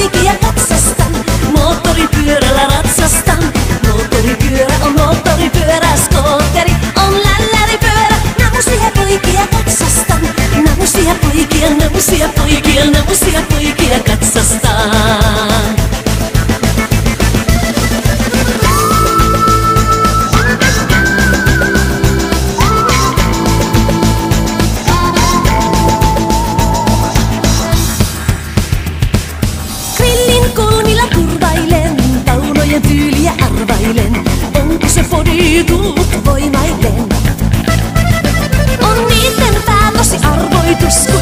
poikia katsastan, moottoripyörällä ratsastan. Moottoripyörä on moottoripyörä, skootteri on lälläripyörä. Namusia poikia katsastan, namusia poikia, namusia poikia, namusia poikia katsastan. Kulmilla kurvailen, taunojen tyyliä arvailen. Onko se fodi tullut voimailen? On niitten pää tosi arvoitus.